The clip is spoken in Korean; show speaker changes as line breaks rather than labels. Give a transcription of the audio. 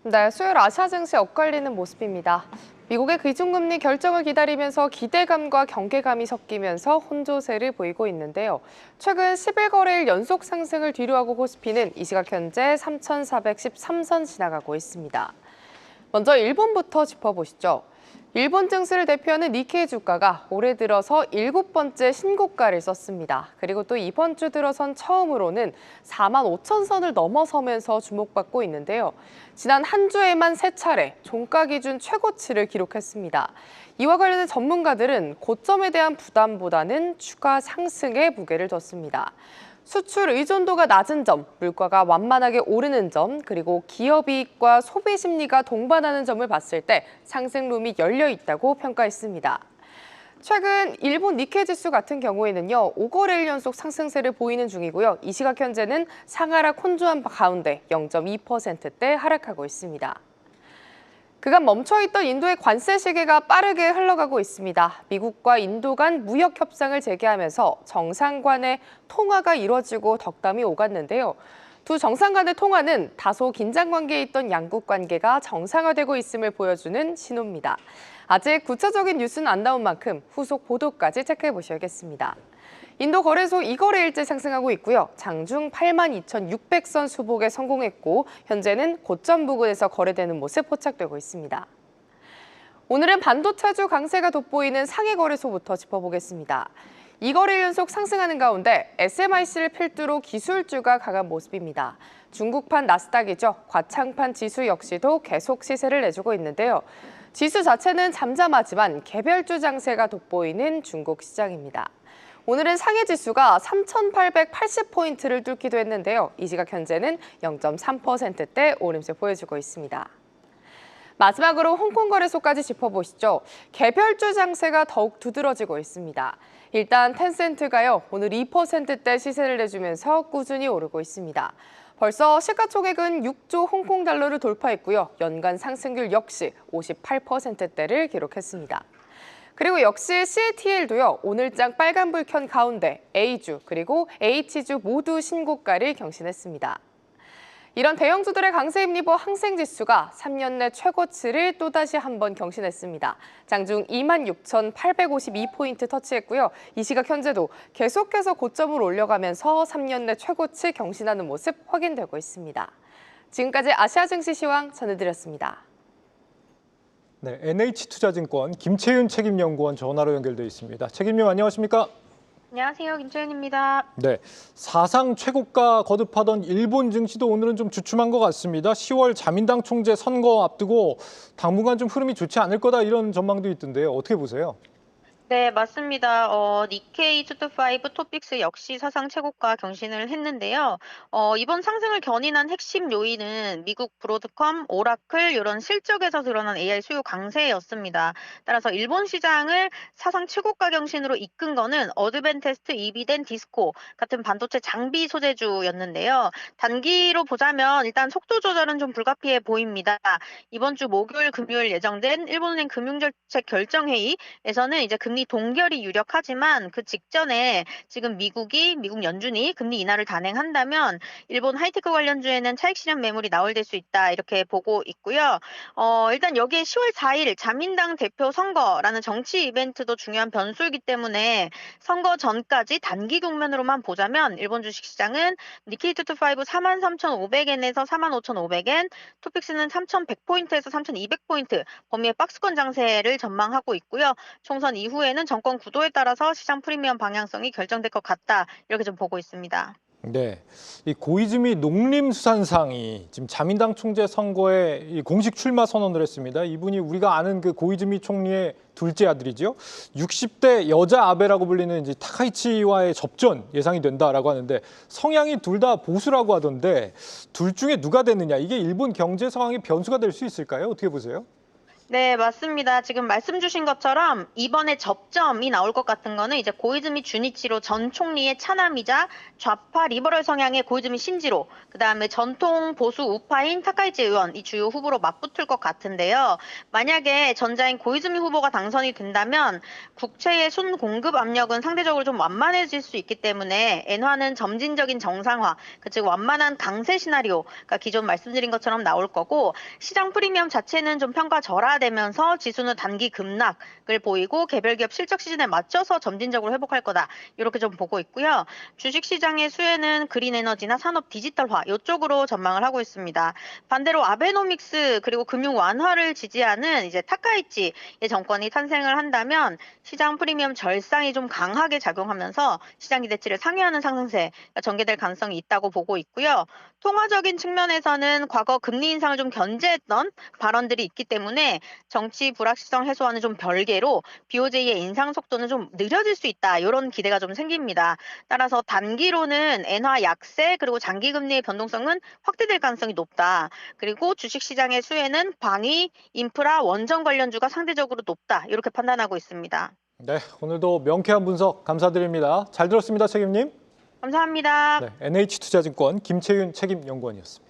네, 수요일 아시아 증시 엇갈리는 모습입니다. 미국의 기준금리 결정을 기다리면서 기대감과 경계감이 섞이면서 혼조세를 보이고 있는데요. 최근 10일 거래일 연속 상승을 뒤로하고 코스피는 이 시각 현재 3,413선 지나가고 있습니다. 먼저 일본부터 짚어보시죠. 일본 증시를 대표하는 니케이 주가가 올해 들어서 7번째 신고가를 썼습니다. 그리고 또 이번 주 들어선 처음으로는 4만 5천 선을 넘어서면서 주목받고 있는데요. 지난 한 주에만 3차례 종가 기준 최고치를 기록했습니다. 이와 관련해 전문가들은 고점에 대한 부담보다는 추가 상승에 무게를 뒀습니다. 수출 의존도가 낮은 점, 물가가 완만하게 오르는 점, 그리고 기업 이익과 소비 심리가 동반하는 점을 봤을 때 상승룸이 열려 있다고 평가했습니다. 최근 일본 니케이 지수 같은 경우에는요, 5거래일 연속 상승세를 보이는 중이고요. 이 시각 현재는 상하락 혼조한 가운데 0.2%대 하락하고 있습니다. 그간 멈춰있던 인도의 관세 시계가 빠르게 흘러가고 있습니다. 미국과 인도 간 무역 협상을 재개하면서 정상 간의 통화가 이뤄지고 덕담이 오갔는데요. 두 정상 간의 통화는 다소 긴장 관계에 있던 양국 관계가 정상화되고 있음을 보여주는 신호입니다. 아직 구체적인 뉴스는 안 나온 만큼 후속 보도까지 체크해 보셔야겠습니다. 인도 거래소 2거래일째 상승하고 있고요. 장중 82,600선 수복에 성공했고 현재는 고점 부근에서 거래되는 모습 포착되고 있습니다. 오늘은 반도체주 강세가 돋보이는 상해 거래소부터 짚어보겠습니다. 2거래일 연속 상승하는 가운데 SMIC를 필두로 기술주가 강한 모습입니다. 중국판 나스닥이죠. 과창판 지수 역시도 계속 시세를 내주고 있는데요. 지수 자체는 잠잠하지만 개별주 장세가 돋보이는 중국 시장입니다. 오늘은 상해 지수가 3,880포인트를 뚫기도 했는데요. 이 시각 현재는 0.3%대 오름세 보여주고 있습니다. 마지막으로 홍콩 거래소까지 짚어보시죠. 개별주 장세가 더욱 두드러지고 있습니다. 일단 텐센트가요, 오늘 2%대 시세를 내주면서 꾸준히 오르고 있습니다. 벌써 시가총액은 6조 홍콩 달러를 돌파했고요. 연간 상승률 역시 58%대를 기록했습니다. 그리고 역시 CATL도요, 오늘장 빨간불 켠 가운데 A주 그리고 H주 모두 신고가를 경신했습니다. 이런 대형주들의 강세 힘입어 항생지수가 3년 내 최고치를 또다시 한번 경신했습니다. 장중 26,852포인트 터치했고요. 이 시각 현재도 계속해서 고점을 올려가면서 3년 내 최고치 경신하는 모습 확인되고 있습니다. 지금까지 아시아 증시 시황 전해드렸습니다.
네, NH투자증권 김채윤 책임연구원 전화로 연결돼 있습니다. 책임님 안녕하십니까?
안녕하세요. 김채윤입니다.
네, 사상 최고가 거듭하던 일본 증시도 오늘은 좀 주춤한 것 같습니다. 10월 자민당 총재 선거 앞두고 당분간 좀 흐름이 좋지 않을 거다 이런 전망도 있던데요. 어떻게 보세요?
네, 맞습니다. 니케이 225 토픽스 역시 사상 최고가 경신을 했는데요. 이번 상승을 견인한 핵심 요인은 미국 브로드컴, 오라클 이런 실적에서 드러난 AI 수요 강세였습니다. 따라서 일본 시장을 사상 최고가 경신으로 이끈 거는 어드밴테스트, 이비덴, 디스코 같은 반도체 장비 소재주였는데요. 단기로 보자면 일단 속도 조절은 좀 불가피해 보입니다. 이번 주 목요일, 금요일 예정된 일본은행 금융정책 결정회의에서는 이제 금리 동결이 유력하지만 그 직전에 지금 미국 연준이 금리 인하를 단행한다면 일본 하이테크 관련주에는 차익 실현 매물이 나올될 수 있다 이렇게 보고 있고요. 일단 여기에 10월 4일 자민당 대표 선거라는 정치 이벤트도 중요한 변수이기 때문에 선거 전까지 단기 국면으로만 보자면 일본 주식시장은 니케이 225 43,500엔에서 45,500엔, 토픽스는 3,100포인트에서 3,200포인트 범위의 박스권 장세를 전망하고 있고요. 총선 이후에는 정권 구도에 따라서 시장 프리미엄 방향성이 결정될 것 같다 이렇게 좀 보고 있습니다.
네, 이 고이즈미 농림수산상이 지금 자민당 총재 선거에 이 공식 출마 선언을 했습니다. 이분이 우리가 아는 그 고이즈미 총리의 둘째 아들이죠. 60대 여자 아베라고 불리는 이제 타카이치와의 접전 예상이 된다라고 하는데 성향이 둘 다 보수라고 하던데 둘 중에 누가 됐느냐 이게 일본 경제 상황의 변수가 될 수 있을까요? 어떻게 보세요?
네, 맞습니다. 지금 말씀 주신 것처럼 이번에 접점이 나올 것 같은 거는 이제 고이즈미 주니치로 전 총리의 차남이자 좌파 리버럴 성향의 고이즈미 신지로, 그다음에 전통 보수 우파인 타카이치 의원, 이 주요 후보로 맞붙을 것 같은데요. 만약에 전자인 고이즈미 후보가 당선이 된다면 국채의 순 공급 압력은 상대적으로 좀 완만해질 수 있기 때문에 엔화는 점진적인 정상화, 즉 완만한 강세 시나리오, 그러니까 기존 말씀드린 것처럼 나올 거고, 시장 프리미엄 자체는 좀 평가 절하되면서 지수는 단기 급락을 보이고 개별 기업 실적 시즌에 맞춰서 점진적으로 회복할 거다. 이렇게 좀 보고 있고요. 주식 시장의 수혜는 그린 에너지나 산업 디지털화 이쪽으로 전망을 하고 있습니다. 반대로 아베노믹스 그리고 금융 완화를 지지하는 이제 타카이치의 정권이 탄생을 한다면 시장 프리미엄 절상이 좀 강하게 작용하면서 시장 기대치를 상회하는 상승세 전개될 가능성이 있다고 보고 있고요. 통화적인 측면에서는 과거 금리 인상을 좀 견제했던 발언들이 있기 때문에 정치 불확실성 해소와는 좀 별개로 BOJ의 인상 속도는 좀 느려질 수 있다. 이런 기대가 좀 생깁니다. 따라서 단기로는 엔화 약세 그리고 장기 금리의 변동성은 확대될 가능성이 높다. 그리고 주식시장의 수혜는 방위, 인프라, 원전 관련주가 상대적으로 높다. 이렇게 판단하고 있습니다.
네, 오늘도 명쾌한 분석 감사드립니다. 잘 들었습니다, 책임님.
감사합니다.
네, NH투자증권 김채윤 책임연구원이었습니다.